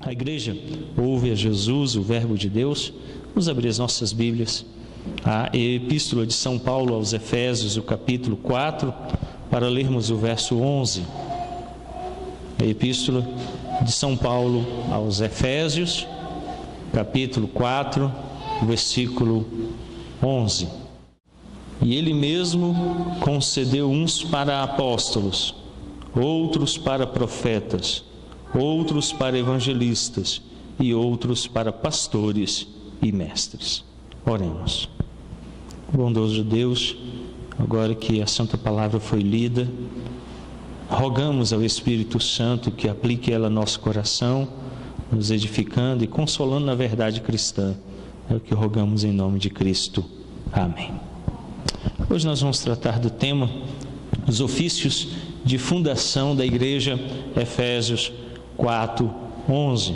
A igreja ouve a Jesus, o Verbo de Deus. Vamos abrir as nossas Bíblias. A Epístola de São Paulo aos Efésios, o capítulo 4, para lermos o verso 11. A Epístola de São Paulo aos Efésios, capítulo 4, versículo 11. E ele mesmo concedeu uns para apóstolos, outros para profetas, outros para evangelistas e outros para pastores e mestres. Oremos. Bondoso Deus, agora que a Santa Palavra foi lida, rogamos ao Espírito Santo que aplique ela ao nosso coração, nos edificando e consolando na verdade cristã. É o que rogamos em nome de Cristo. Amém. Hoje nós vamos tratar do tema os ofícios de fundação da Igreja, Efésios 4:11.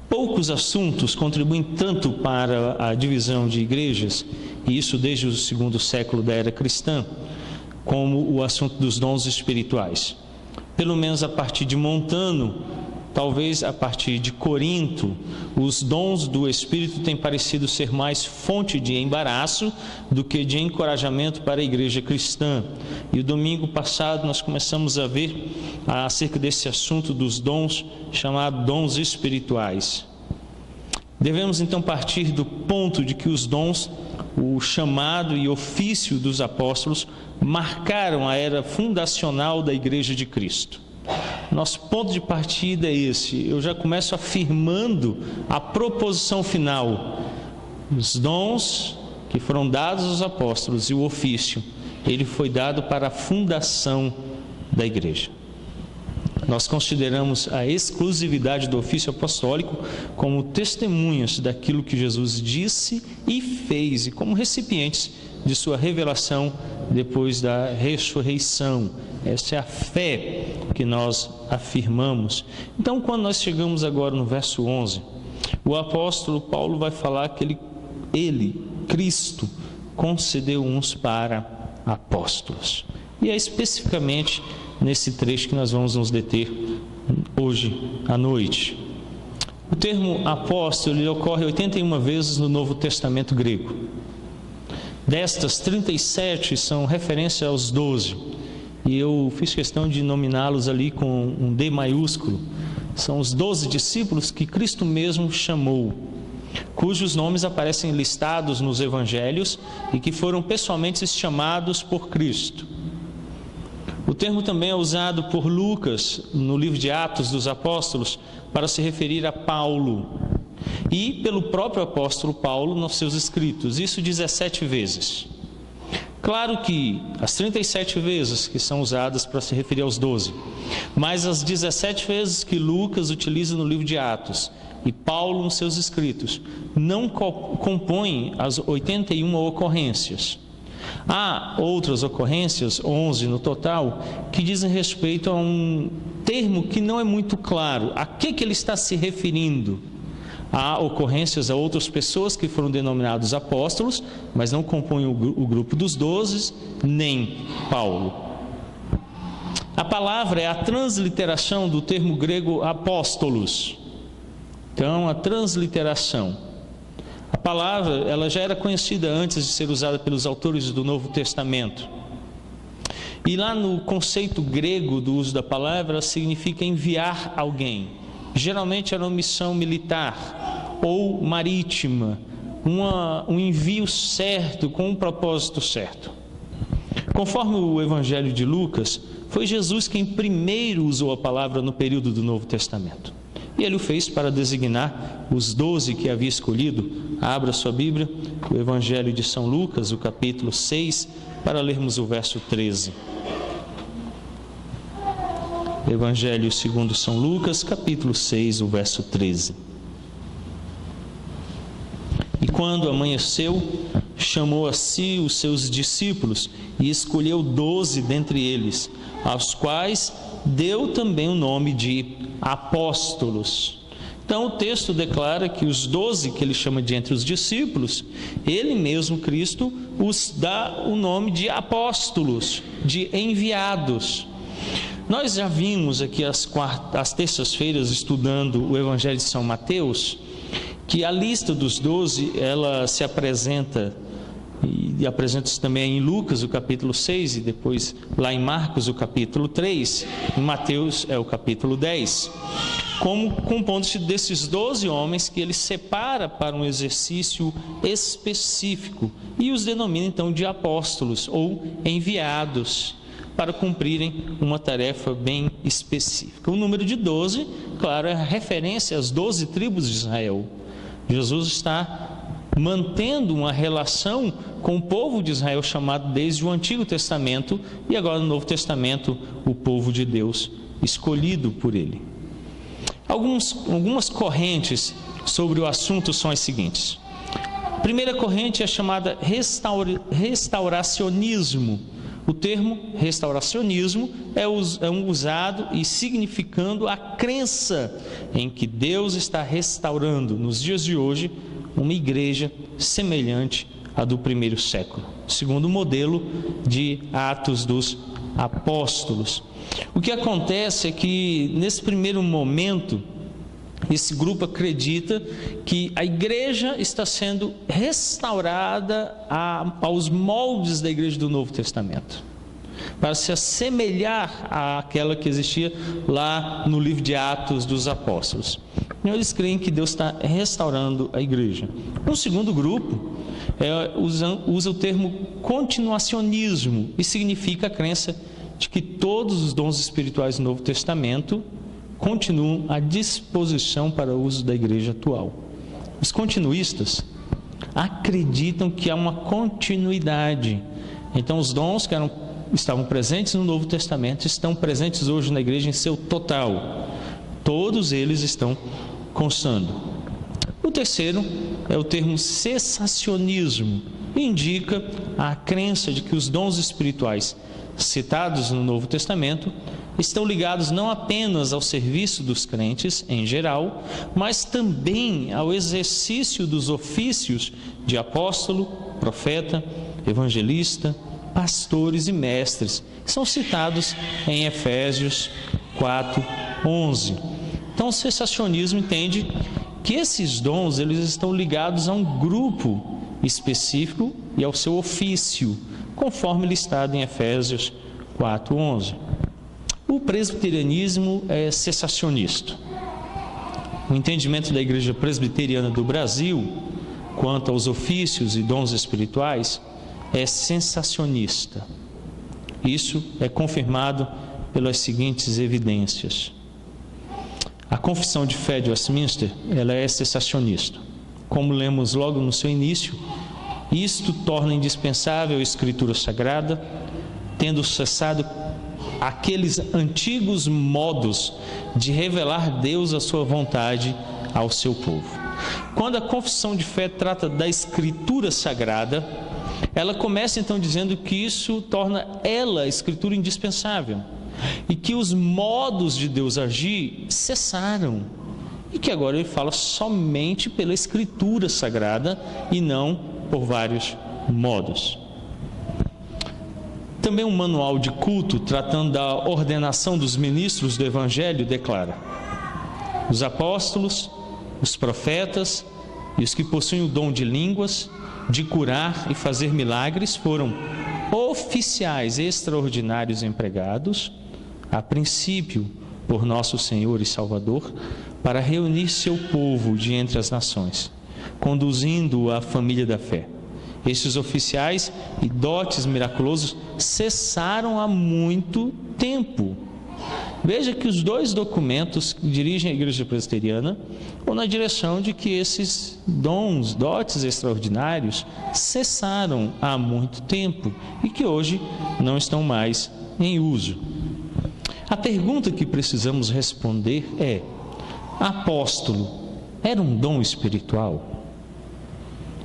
Poucos assuntos contribuem tanto para a divisão de igrejas, e isso desde o segundo século da era cristã, como o assunto dos dons espirituais. Pelo menos a partir de Montano, talvez a partir de Corinto, os dons do Espírito têm parecido ser mais fonte de embaraço do que de encorajamento para a igreja cristã. E o domingo passado nós começamos a ver acerca desse assunto dos dons, chamado dons espirituais. Devemos então partir do ponto de que os dons, o chamado e ofício dos apóstolos, marcaram a era fundacional da Igreja de Cristo. Nosso ponto de partida é esse. Eu já começo afirmando a proposição final. Os dons que foram dados aos apóstolos e o ofício, ele foi dado para a fundação da igreja. Nós consideramos a exclusividade do ofício apostólico como testemunhas daquilo que Jesus disse e fez, e como recipientes de sua revelação depois da ressurreição. Essa é a fé que nós afirmamos. Então, quando nós chegamos agora no verso 11, o apóstolo Paulo vai falar que ele, Cristo, concedeu uns para apóstolos. E é especificamente nesse trecho que nós vamos nos deter hoje à noite. O termo apóstolo ele ocorre 81 vezes no Novo Testamento grego. Destas, 37 são referência aos 12. E eu fiz questão de nominá-los ali com um D maiúsculo. São os 12 discípulos que Cristo mesmo chamou, cujos nomes aparecem listados nos evangelhos e que foram pessoalmente chamados por Cristo. O termo também é usado por Lucas no livro de Atos dos Apóstolos para se referir a Paulo e pelo próprio apóstolo Paulo nos seus escritos, isso 17 vezes. Claro que as 37 vezes que são usadas para se referir aos 12, mas as 17 vezes que Lucas utiliza no livro de Atos e Paulo nos seus escritos não compõem as 81 ocorrências. Há outras ocorrências, 11 no total, que dizem respeito a um termo que não é muito claro. A que ele está se referindo? Há ocorrências a outras pessoas que foram denominados apóstolos, mas não compõem o grupo dos 12, nem Paulo. A palavra é a transliteração do termo grego apóstolos. Então, a transliteração. A palavra ela já era conhecida antes de ser usada pelos autores do Novo Testamento. E lá no conceito grego do uso da palavra, ela significa enviar alguém. Geralmente era uma missão militar ou marítima, um envio certo, com um propósito certo. Conforme o Evangelho de Lucas, foi Jesus quem primeiro usou a palavra no período do Novo Testamento. E ele o fez para designar os 12 que havia escolhido. Abra sua Bíblia, o Evangelho de São Lucas, o capítulo 6, para lermos o verso 13. Evangelho segundo São Lucas, capítulo 6, o verso 13. E quando amanheceu, chamou a si os seus discípulos e escolheu 12 dentre eles, aos quais deu também o nome de apóstolos. Então o texto declara que os 12 que ele chama de entre os discípulos, ele mesmo, Cristo, os dá o nome de apóstolos, de enviados. Nós já vimos aqui às terças-feiras, estudando o Evangelho de São Mateus, que a lista dos 12, ela se apresenta, e apresenta-se também em Lucas, o capítulo 6, e depois lá em Marcos, o capítulo 3, em Mateus é o capítulo 10, como compondo-se desses 12 homens que ele separa para um exercício específico e os denomina então de apóstolos ou enviados para cumprirem uma tarefa bem específica. O número de 12, claro, é a referência às 12 tribos de Israel. Jesus está mantendo uma relação com o povo de Israel chamado desde o Antigo Testamento e agora no Novo Testamento o povo de Deus escolhido por ele. Algumas correntes sobre o assunto são as seguintes. A primeira corrente é chamada restauracionismo. O termo restauracionismo é usado e significando a crença em que Deus está restaurando nos dias de hoje uma igreja semelhante à do primeiro século, segundo o modelo de Atos dos Apóstolos. O que acontece é que nesse primeiro momento esse grupo acredita que a igreja está sendo restaurada aos moldes da igreja do Novo Testamento, para se assemelhar àquela que existia lá no livro de Atos dos Apóstolos. Eles creem que Deus está restaurando a igreja. Um segundo grupo usa o termo continuacionismo e significa a crença de que todos os dons espirituais do Novo Testamento continuam à disposição para o uso da igreja atual. Os continuistas acreditam que há uma continuidade. Então os dons que estavam presentes no Novo Testamento estão presentes hoje na igreja em seu total. Todos eles estão constando. O terceiro é o termo cessacionismo. Indica a crença de que os dons espirituais citados no Novo Testamento estão ligados não apenas ao serviço dos crentes em geral, mas também ao exercício dos ofícios de apóstolo, profeta, evangelista, pastores e mestres, que são citados em Efésios 4:11. Então o cessacionismo entende que esses dons eles estão ligados a um grupo específico e ao seu ofício, conforme listado em Efésios 4:11. O presbiterianismo é cessacionista. O entendimento da Igreja Presbiteriana do Brasil quanto aos ofícios e dons espirituais é sensacionista. Isso é confirmado pelas seguintes evidências. A Confissão de Fé de Westminster, ela é cessacionista. Como lemos logo no seu início, isto torna indispensável a Escritura Sagrada, tendo cessado aqueles antigos modos de revelar Deus a sua vontade ao seu povo. Quando a Confissão de Fé trata da Escritura Sagrada, ela começa então dizendo que isso torna ela, a Escritura, indispensável e que os modos de Deus agir cessaram e que agora ele fala somente pela Escritura Sagrada e não por vários modos. Também um manual de culto tratando da ordenação dos ministros do Evangelho declara: os apóstolos, os profetas e os que possuem o dom de línguas, de curar e fazer milagres foram oficiais extraordinários empregados, a princípio por nosso Senhor e Salvador, para reunir seu povo de entre as nações, conduzindo-o à família da fé. Estes oficiais e dotes miraculosos cessaram há muito tempo. Veja que os dois documentos dirigem a Igreja Presbiteriana ou na direção de que esses dons, dotes extraordinários cessaram há muito tempo e que hoje não estão mais em uso. A pergunta que precisamos responder é: apóstolo era um dom espiritual?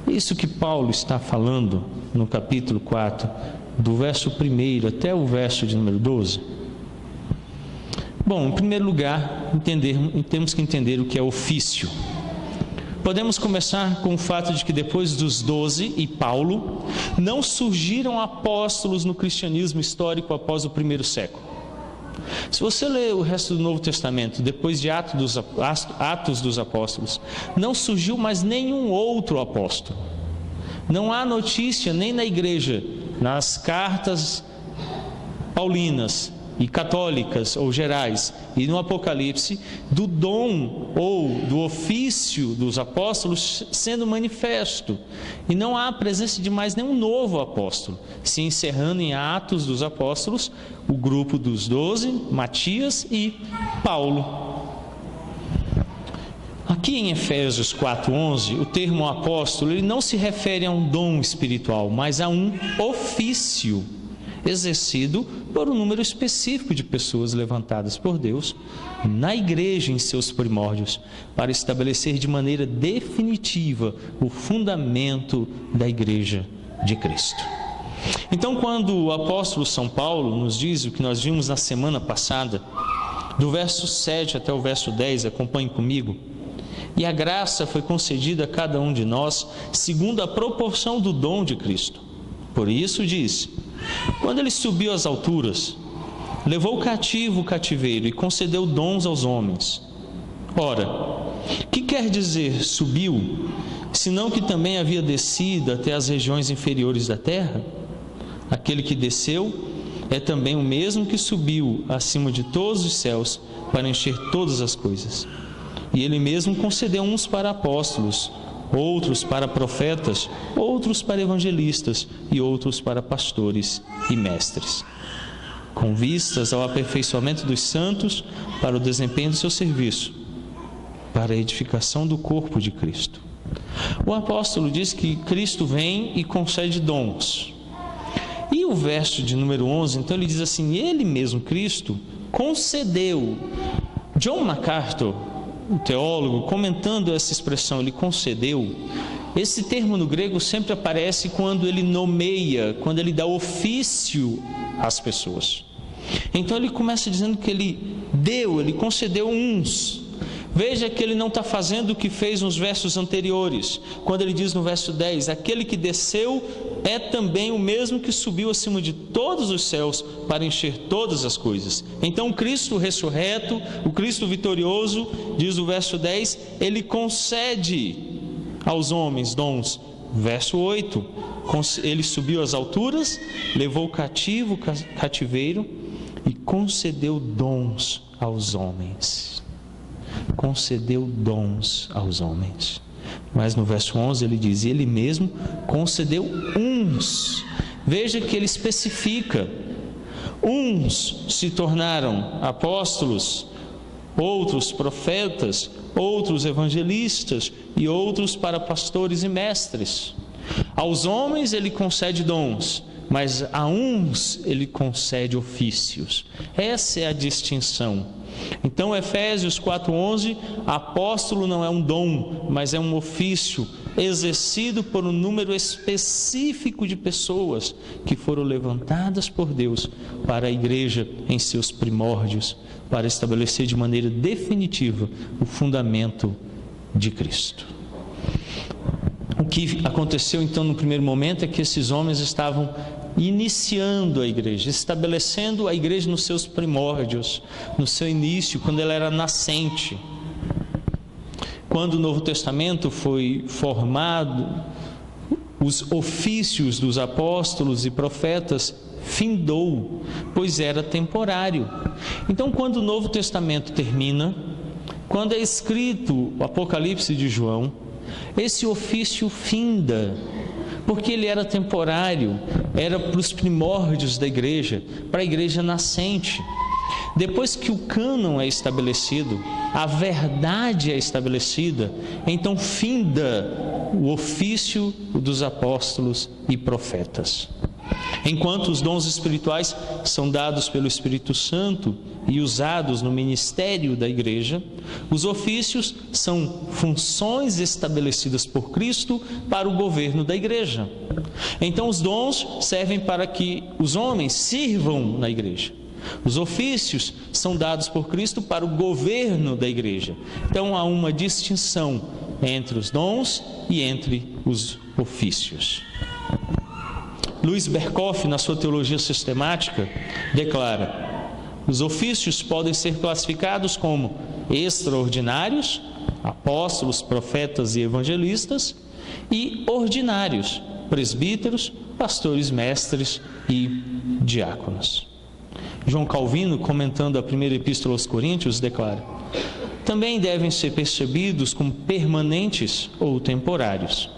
Isso que Paulo está falando no capítulo 4, do verso 1 até o verso de número 12. Bom, em primeiro lugar, temos que entender o que é ofício. Podemos começar com o fato de que depois dos 12 e Paulo, não surgiram apóstolos no cristianismo histórico após o primeiro século. Se você ler o resto do Novo Testamento, depois de Atos dos Apóstolos, não surgiu mais nenhum outro apóstolo. Não há notícia nem na igreja, nas cartas paulinas e católicas ou gerais e no Apocalipse, do dom ou do ofício dos apóstolos sendo manifesto. E não há a presença de mais nenhum novo apóstolo, se encerrando em Atos dos Apóstolos, o grupo dos 12, Matias e Paulo. Aqui em Efésios 4:11, o termo apóstolo ele não se refere a um dom espiritual, mas a um ofício exercido por um número específico de pessoas levantadas por Deus na igreja em seus primórdios, para estabelecer de maneira definitiva o fundamento da igreja de Cristo. Então, quando o apóstolo São Paulo nos diz o que nós vimos na semana passada, do verso 7 até o verso 10, acompanhe comigo: e a graça foi concedida a cada um de nós segundo a proporção do dom de Cristo. Por isso diz: quando ele subiu às alturas, levou cativo o cativeiro e concedeu dons aos homens. Ora, que quer dizer subiu, senão que também havia descido até as regiões inferiores da terra? Aquele que desceu é também o mesmo que subiu acima de todos os céus para encher todas as coisas. E ele mesmo concedeu uns para apóstolos, outros para profetas, outros para evangelistas e outros para pastores e mestres, com vistas ao aperfeiçoamento dos santos para o desempenho do seu serviço, para a edificação do corpo de Cristo. O apóstolo diz que Cristo vem e concede dons. E o verso de número 11, então ele diz assim: ele mesmo, Cristo, concedeu. John MacArthur, o teólogo, comentando essa expressão, ele concedeu, esse termo no grego sempre aparece quando ele nomeia, quando ele dá ofício às pessoas. Então ele começa dizendo que ele deu, ele concedeu uns. Veja que ele não está fazendo o que fez nos versos anteriores, quando ele diz no verso 10: aquele que desceu é também o mesmo que subiu acima de todos os céus para encher todas as coisas. Então o Cristo ressurreto, o Cristo vitorioso, diz o verso 10, ele concede aos homens dons. Verso 8, ele subiu às alturas, levou cativo o cativeiro e concedeu dons aos homens. Concedeu dons aos homens. Mas no verso 11 ele diz: ele mesmo concedeu uns. Veja que ele especifica: uns se tornaram apóstolos, outros profetas, outros evangelistas e outros para pastores e mestres. Aos homens ele concede dons, mas a uns ele concede ofícios. Essa é a distinção. Então, Efésios 4:11, apóstolo não é um dom, mas é um ofício exercido por um número específico de pessoas que foram levantadas por Deus para a igreja em seus primórdios, para estabelecer de maneira definitiva o fundamento de Cristo. O que aconteceu então no primeiro momento é que esses homens estavam iniciando a igreja, estabelecendo a igreja nos seus primórdios, no seu início, quando ela era nascente. Quando o Novo Testamento foi formado, os ofícios dos apóstolos e profetas findou, pois era temporário. Então, quando o Novo Testamento termina, quando é escrito o Apocalipse de João, esse ofício finda, porque ele era temporário, era para os primórdios da igreja, para a igreja nascente. Depois que o cânon é estabelecido, a verdade é estabelecida, então finda o ofício dos apóstolos e profetas. Enquanto os dons espirituais são dados pelo Espírito Santo e usados no ministério da igreja, os ofícios são funções estabelecidas por Cristo para o governo da igreja. Então os dons servem para que os homens sirvam na igreja. Os ofícios são dados por Cristo para o governo da igreja. Então há uma distinção entre os dons e entre os ofícios. Louis Berkhoff, na sua teologia sistemática, declara: Os ofícios podem ser classificados como extraordinários, apóstolos, profetas e evangelistas, e ordinários, presbíteros, pastores, mestres e diáconos. João Calvino, comentando a primeira epístola aos Coríntios, declara: também devem ser percebidos como permanentes ou temporários.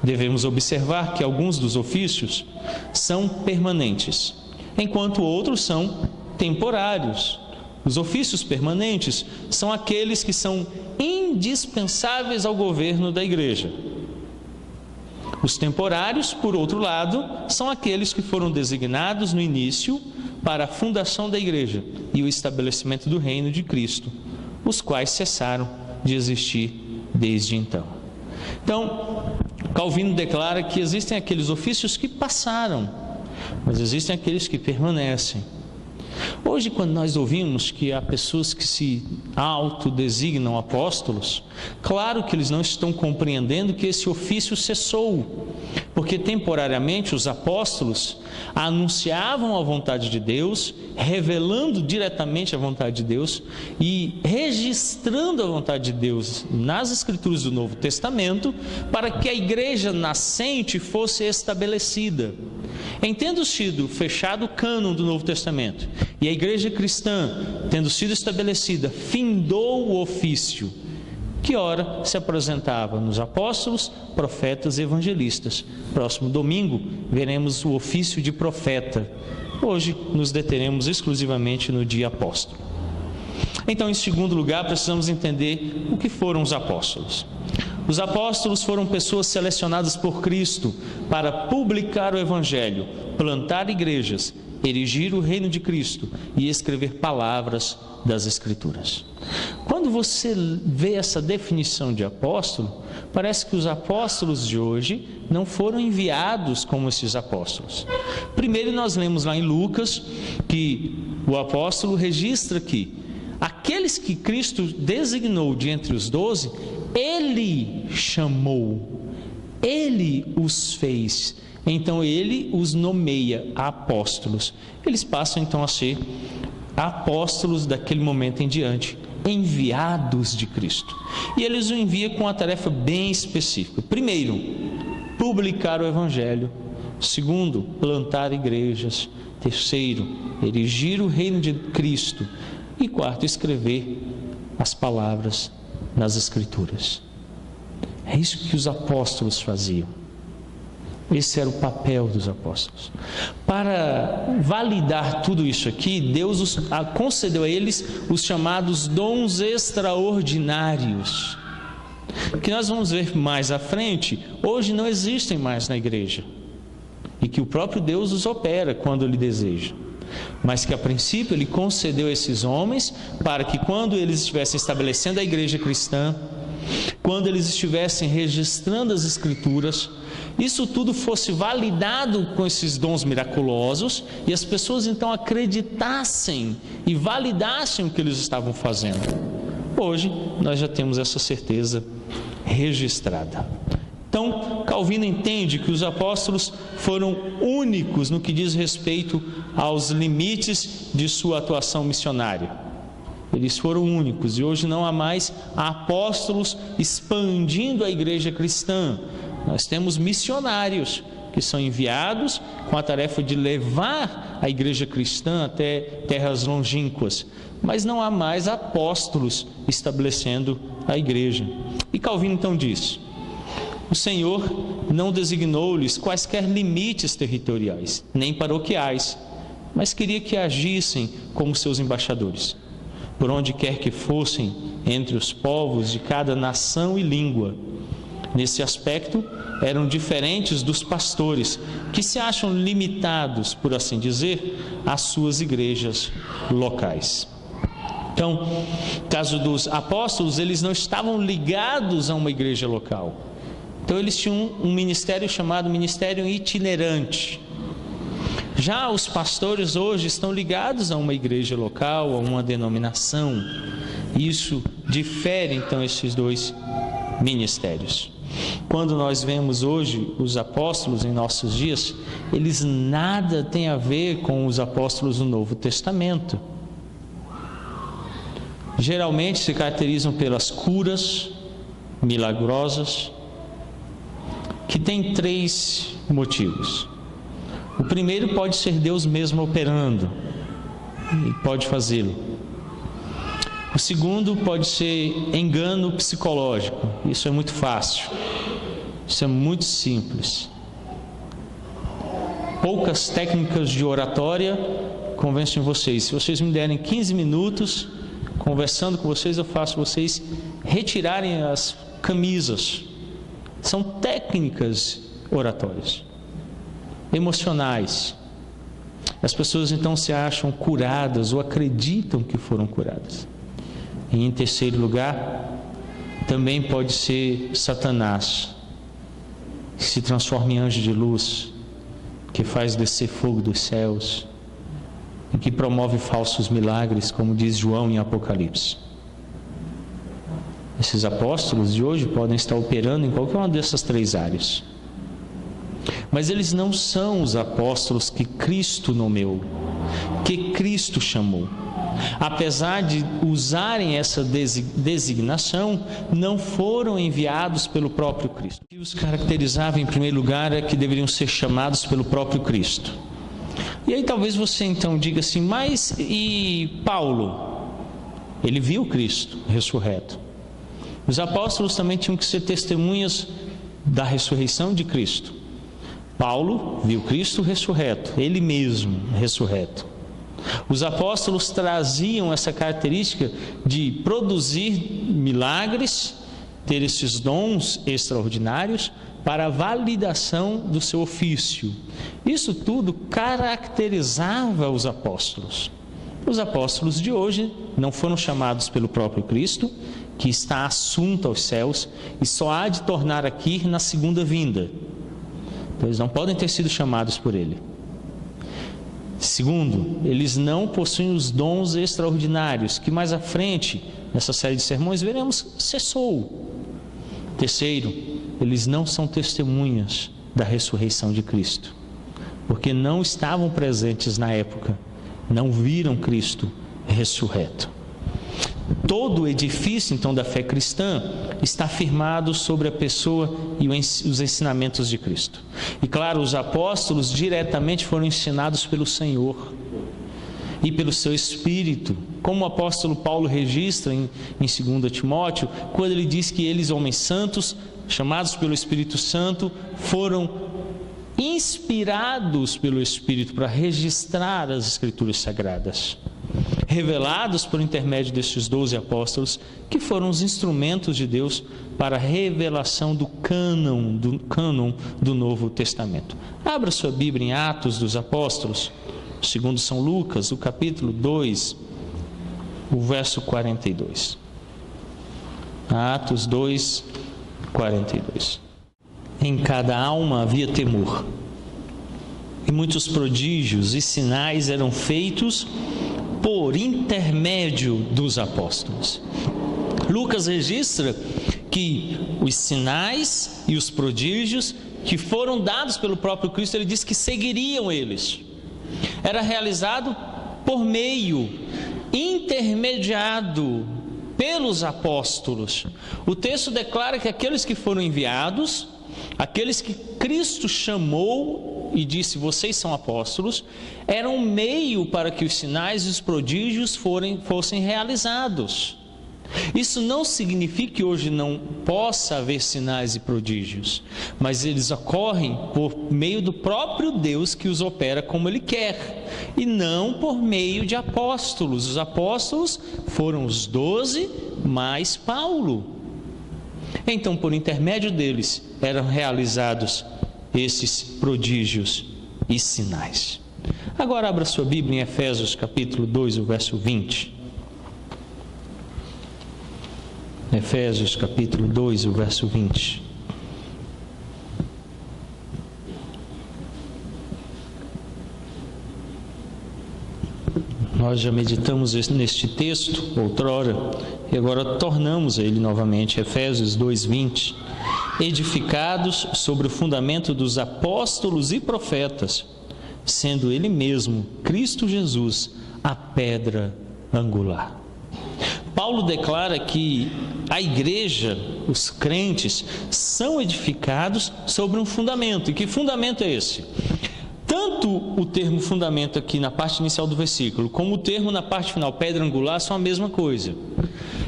Devemos observar que alguns dos ofícios são permanentes, enquanto outros são temporários. Os ofícios permanentes são aqueles que são indispensáveis ao governo da igreja. Os temporários, por outro lado, são aqueles que foram designados no início para a fundação da igreja e o estabelecimento do reino de Cristo, os quais cessaram de existir desde então. Então, Calvino declara que existem aqueles ofícios que passaram, mas existem aqueles que permanecem. Hoje, quando nós ouvimos que há pessoas que se autodesignam apóstolos, claro que eles não estão compreendendo que esse ofício cessou, porque temporariamente os apóstolos anunciavam a vontade de Deus, revelando diretamente a vontade de Deus e registrando a vontade de Deus nas Escrituras do Novo Testamento, para que a igreja nascente fosse estabelecida. Em tendo sido fechado o cânon do Novo Testamento e a igreja cristã, tendo sido estabelecida, findou o ofício, que ora se apresentava nos apóstolos, profetas e evangelistas. Próximo domingo veremos o ofício de profeta. Hoje nos deteremos exclusivamente no dia apóstolo. Então, em segundo lugar, precisamos entender o que foram os apóstolos. Os apóstolos foram pessoas selecionadas por Cristo para publicar o Evangelho, plantar igrejas, erigir o reino de Cristo e escrever palavras das Escrituras. Quando você vê essa definição de apóstolo, parece que os apóstolos de hoje não foram enviados como esses apóstolos. Primeiro, nós lemos lá em Lucas que o apóstolo registra que aqueles que Cristo designou de entre os 12, Ele chamou, Ele os fez. Então Ele os nomeia apóstolos. Eles passam então a ser apóstolos daquele momento em diante, enviados de Cristo. E Ele os envia com uma tarefa bem específica. Primeiro, publicar o Evangelho. Segundo, plantar igrejas. Terceiro, erigir o reino de Cristo. E quarto, escrever as palavras nas Escrituras. É isso que os apóstolos faziam. Esse era o papel dos apóstolos. Para validar tudo isso aqui, Deus concedeu a eles os chamados dons extraordinários, que nós vamos ver mais à frente, hoje não existem mais na igreja, e que o próprio Deus os opera quando Ele deseja. Mas que a princípio Ele concedeu a esses homens para que quando eles estivessem estabelecendo a igreja cristã, quando eles estivessem registrando as Escrituras, isso tudo fosse validado com esses dons miraculosos e as pessoas então acreditassem e validassem o que eles estavam fazendo. Hoje nós já temos essa certeza registrada. Então, Calvino entende que os apóstolos foram únicos no que diz respeito aos limites de sua atuação missionária. Eles foram únicos e hoje não há mais apóstolos expandindo a igreja cristã. Nós temos missionários que são enviados com a tarefa de levar a igreja cristã até terras longínquas, mas não há mais apóstolos estabelecendo a igreja. E Calvino então diz: o Senhor não designou-lhes quaisquer limites territoriais, nem paroquiais, mas queria que agissem como seus embaixadores, por onde quer que fossem entre os povos de cada nação e língua. Nesse aspecto, eram diferentes dos pastores, que se acham limitados, por assim dizer, às suas igrejas locais. Então, no caso dos apóstolos, eles não estavam ligados a uma igreja local. Então, eles tinham um ministério chamado ministério itinerante. Já os pastores hoje estão ligados a uma igreja local, a uma denominação. Isso difere, então, esses dois ministérios. Quando nós vemos hoje os apóstolos em nossos dias, eles nada têm a ver com os apóstolos do Novo Testamento. geralmente se caracterizam pelas curas milagrosas, que tem 3 motivos. O primeiro pode ser Deus mesmo operando, e pode fazê-lo. O segundo pode ser engano psicológico. Isso é muito fácil, isso é muito simples. Poucas técnicas de oratória convencem vocês. Se vocês me derem 15 minutos conversando com vocês, eu faço vocês retirarem as camisas. São técnicas oratórias, emocionais. As pessoas então se acham curadas ou acreditam que foram curadas. E em terceiro lugar, também pode ser Satanás, que se transforma em anjo de luz, que faz descer fogo dos céus, e que promove falsos milagres, como diz João em Apocalipse. Esses apóstolos de hoje podem estar operando em qualquer uma dessas 3 áreas. Mas eles não são os apóstolos que Cristo nomeou, que Cristo chamou. Apesar de usarem essa designação, não foram enviados pelo próprio Cristo. O que os caracterizava em primeiro lugar é que deveriam ser chamados pelo próprio Cristo. E aí talvez você então diga assim, mas e Paulo? Ele viu Cristo ressurreto. Os apóstolos também tinham que ser testemunhas da ressurreição de Cristo. Paulo viu Cristo ressurreto, ele mesmo ressurreto. Os apóstolos traziam essa característica de produzir milagres, ter esses dons extraordinários para a validação do seu ofício. Isso tudo caracterizava os apóstolos. Os apóstolos de hoje não foram chamados pelo próprio Cristo, que está assunto aos céus e só há de tornar aqui na segunda vinda. Então, eles não podem ter sido chamados por ele. Segundo, eles não possuem os dons extraordinários, que mais à frente, nessa série de sermões, veremos cessou. Terceiro, eles não são testemunhas da ressurreição de Cristo, porque não estavam presentes na época, não viram Cristo ressurreto. Todo o edifício, então, da fé cristã está firmado sobre a pessoa e os ensinamentos de Cristo. E claro, os apóstolos diretamente foram ensinados pelo Senhor e pelo seu Espírito, como o apóstolo Paulo registra em 2 Timóteo, quando ele diz que eles, homens santos, chamados pelo Espírito Santo, foram inspirados pelo Espírito para registrar as Escrituras Sagradas, revelados por intermédio destes 12 apóstolos, que foram os instrumentos de Deus para a revelação do cânon do Novo Testamento. Abra sua Bíblia em Atos dos Apóstolos, segundo São Lucas, o capítulo 2, o verso 42. Atos 2, 42. Em cada alma havia temor, e muitos prodígios e sinais eram feitos por intermédio dos apóstolos. Lucas registra que os sinais e os prodígios que foram dados pelo próprio Cristo, ele diz que seguiriam eles. Era realizado por meio, intermediado pelos apóstolos. O texto declara que aqueles que foram enviados, aqueles que Cristo chamou e disse, vocês são apóstolos, eram um meio para que os sinais e os prodígios fossem realizados. Isso não significa que hoje não possa haver sinais e prodígios, mas eles ocorrem por meio do próprio Deus que os opera como Ele quer, e não por meio de apóstolos. Os apóstolos foram os 12 mais Paulo. Então, por intermédio deles, eram realizados esses prodígios e sinais. Agora abra sua Bíblia em Efésios capítulo 2, o verso 20. Efésios capítulo 2, o verso 20. Nós já meditamos neste texto outrora e agora tornamos a ele novamente. Efésios 2, 20. Edificados sobre o fundamento dos apóstolos e profetas, sendo Ele mesmo, Cristo Jesus, a pedra angular. Paulo declara que a igreja, os crentes, são edificados sobre um fundamento. E que fundamento é esse? Tanto o termo fundamento aqui na parte inicial do versículo, como o termo na parte final, pedra angular, são a mesma coisa.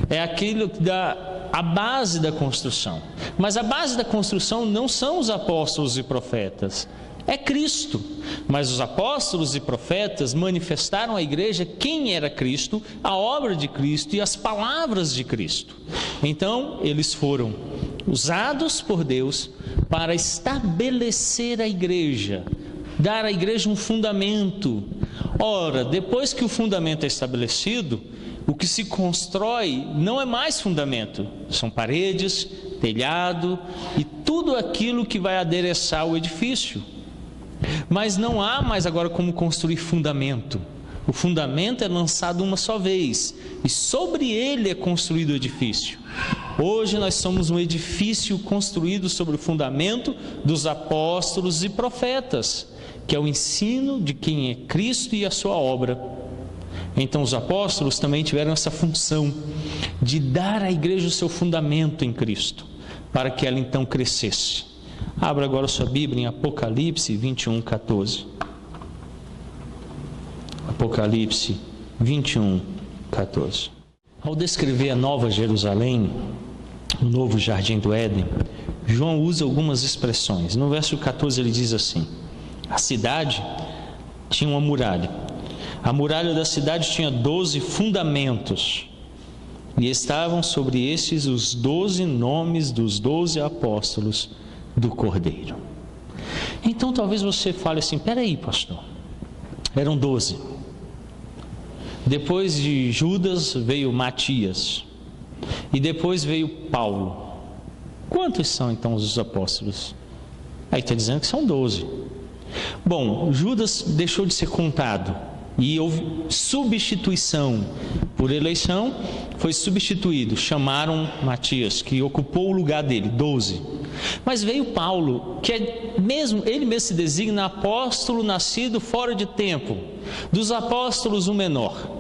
É aquilo que dá a base da construção. Mas a base da construção não são os apóstolos e profetas, é Cristo. Mas os apóstolos e profetas manifestaram à igreja quem era Cristo, a obra de Cristo e as palavras de Cristo. Então, eles foram usados por Deus para estabelecer a igreja, dar à igreja um fundamento. Ora, depois que o fundamento é estabelecido, o que se constrói não é mais fundamento, são paredes, telhado e tudo aquilo que vai adereçar o edifício. Mas não há mais agora como construir fundamento. O fundamento é lançado uma só vez e sobre ele é construído o edifício. Hoje nós somos um edifício construído sobre o fundamento dos apóstolos e profetas, que é o ensino de quem é Cristo e a sua obra. Então os apóstolos também tiveram essa função de dar à igreja o seu fundamento em Cristo, para que ela então crescesse. Abra agora sua Bíblia em Apocalipse 21, 14. Apocalipse 21, 14. Ao descrever a Nova Jerusalém, o novo Jardim do Éden, João usa algumas expressões. No verso 14 ele diz assim: a cidade tinha uma muralha. A muralha da cidade tinha 12 fundamentos, e estavam sobre estes os 12 nomes dos 12 apóstolos do Cordeiro. Então talvez você fale assim: peraí, pastor, eram 12. Depois de Judas veio Matias, e depois veio Paulo. Quantos são então os apóstolos? Aí está dizendo que são 12. Bom, Judas deixou de ser contado, e houve substituição por eleição, foi substituído, chamaram Matias, que ocupou o lugar dele, 12. Mas veio Paulo, que ele mesmo se designa apóstolo nascido fora de tempo, dos apóstolos o menor.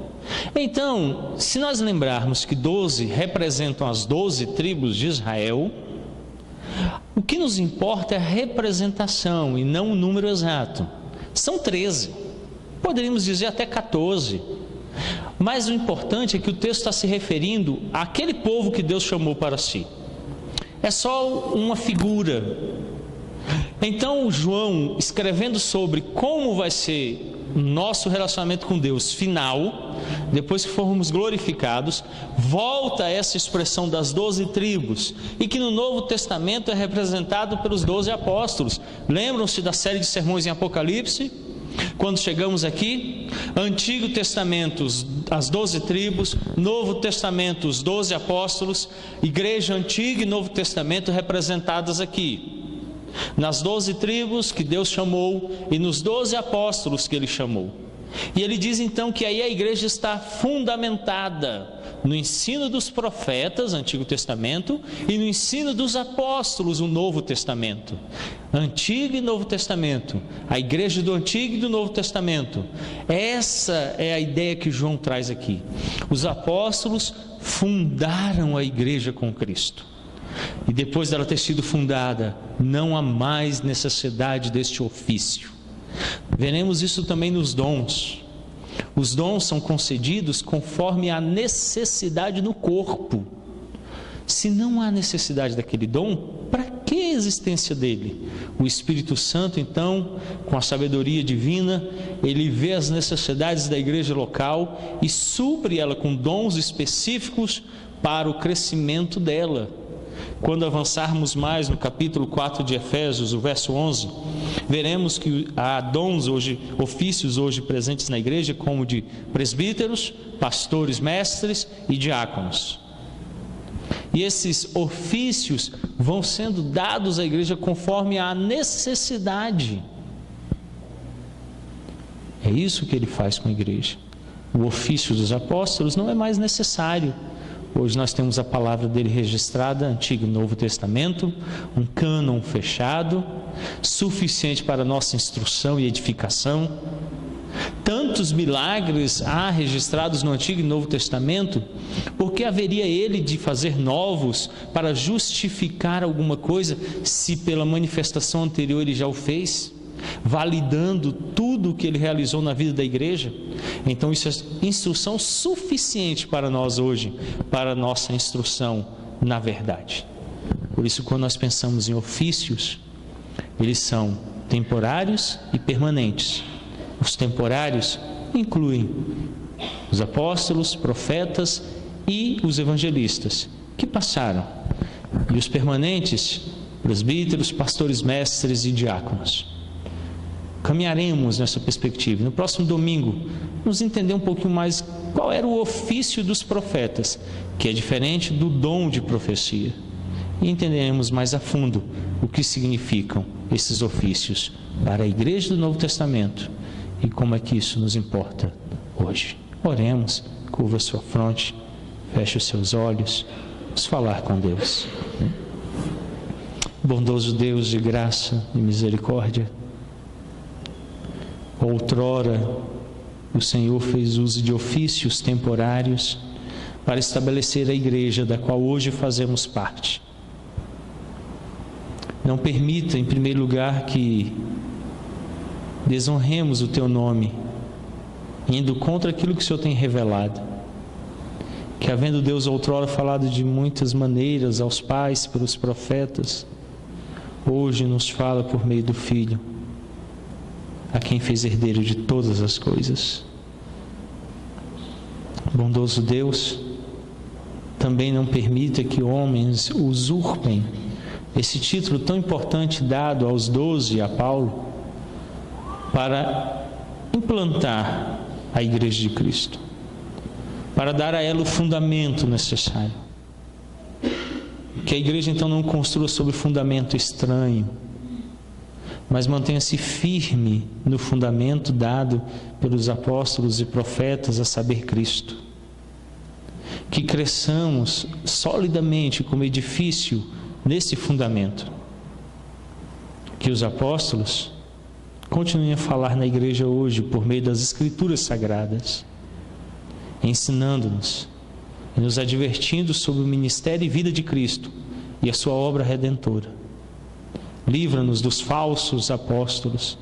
Então, se nós lembrarmos que 12 representam as 12 tribos de Israel, o que nos importa é a representação e não o número exato. São 13. Poderíamos dizer até 14, mas o importante é que o texto está se referindo àquele povo que Deus chamou para si. É só uma figura. Então João, escrevendo sobre como vai ser o nosso relacionamento com Deus final, depois que formos glorificados, volta a essa expressão das 12 tribos, e que no Novo Testamento é representado pelos 12 apóstolos. Lembram-se da série de sermões em Apocalipse? Quando chegamos aqui, Antigo Testamento, as 12 tribos, Novo Testamento, os 12 apóstolos, Igreja Antiga e Novo Testamento representadas aqui. Nas 12 tribos que Deus chamou e nos 12 apóstolos que Ele chamou. E Ele diz então que aí a igreja está fundamentada no ensino dos profetas, Antigo Testamento, e no ensino dos apóstolos, o Novo Testamento. Antigo e Novo Testamento, a igreja do Antigo e do Novo Testamento. Essa é a ideia que João traz aqui. Os apóstolos fundaram a igreja com Cristo. E depois dela ter sido fundada, não há mais necessidade deste ofício. Veremos isso também nos dons. Os dons são concedidos conforme a necessidade no corpo. Se não há necessidade daquele dom, para que a existência dele? O Espírito Santo, então, com a sabedoria divina, ele vê as necessidades da igreja local e supre ela com dons específicos para o crescimento dela. Quando avançarmos mais no capítulo 4 de Efésios, o verso 11, veremos que há dons hoje, ofícios hoje presentes na igreja, como de presbíteros, pastores, mestres e diáconos. E esses ofícios vão sendo dados à igreja conforme a necessidade. É isso que ele faz com a igreja. O ofício dos apóstolos não é mais necessário. Hoje nós temos a palavra dele registrada, Antigo e Novo Testamento, um cânon fechado, suficiente para nossa instrução e edificação. Tanto tantos milagres há registrados no Antigo e Novo Testamento, por que haveria ele de fazer novos para justificar alguma coisa, se pela manifestação anterior ele já o fez, validando tudo o que ele realizou na vida da igreja? Então isso é instrução suficiente para nós hoje, para a nossa instrução na verdade. Por isso, quando nós pensamos em ofícios, eles são temporários e permanentes. Os temporários incluem os apóstolos, profetas e os evangelistas, que passaram. E os permanentes, presbíteros, pastores, mestres e diáconos. Caminharemos nessa perspectiva. No próximo domingo, vamos entender um pouquinho mais qual era o ofício dos profetas, que é diferente do dom de profecia. E entenderemos mais a fundo o que significam esses ofícios para a igreja do Novo Testamento e como é que isso nos importa hoje. Oremos, curva sua fronte, feche os seus olhos, vamos falar com Deus. Bondoso Deus de graça e misericórdia, outrora o Senhor fez uso de ofícios temporários para estabelecer a igreja da qual hoje fazemos parte. Não permita, em primeiro lugar, que desonremos o Teu nome, indo contra aquilo que o Senhor tem revelado. Que, havendo Deus outrora falado de muitas maneiras aos pais, pelos profetas, hoje nos fala por meio do Filho, a quem fez herdeiro de todas as coisas. Bondoso Deus, também não permita que homens usurpem esse título tão importante dado aos 12 e a Paulo, para implantar a Igreja de Cristo, para dar a ela o fundamento necessário. Que a igreja então não construa sobre fundamento estranho, mas mantenha-se firme no fundamento dado pelos apóstolos e profetas, a saber, Cristo. Que cresçamos solidamente como edifício nesse fundamento. Que os apóstolos continuem a falar na igreja hoje por meio das Escrituras Sagradas, ensinando-nos e nos advertindo sobre o ministério e vida de Cristo e a sua obra redentora. Livra-nos dos falsos apóstolos,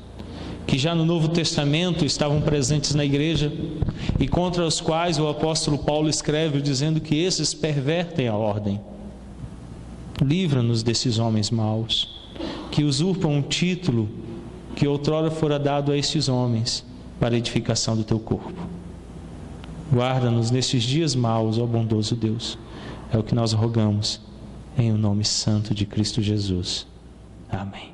que já no Novo Testamento estavam presentes na igreja e contra os quais o apóstolo Paulo escreve dizendo que esses pervertem a ordem. Livra-nos desses homens maus, que usurpam um título que outrora fora dado a esses homens para a edificação do Teu corpo. Guarda-nos nesses dias maus, ó bondoso Deus. É o que nós rogamos, em o nome santo de Cristo Jesus. Amém.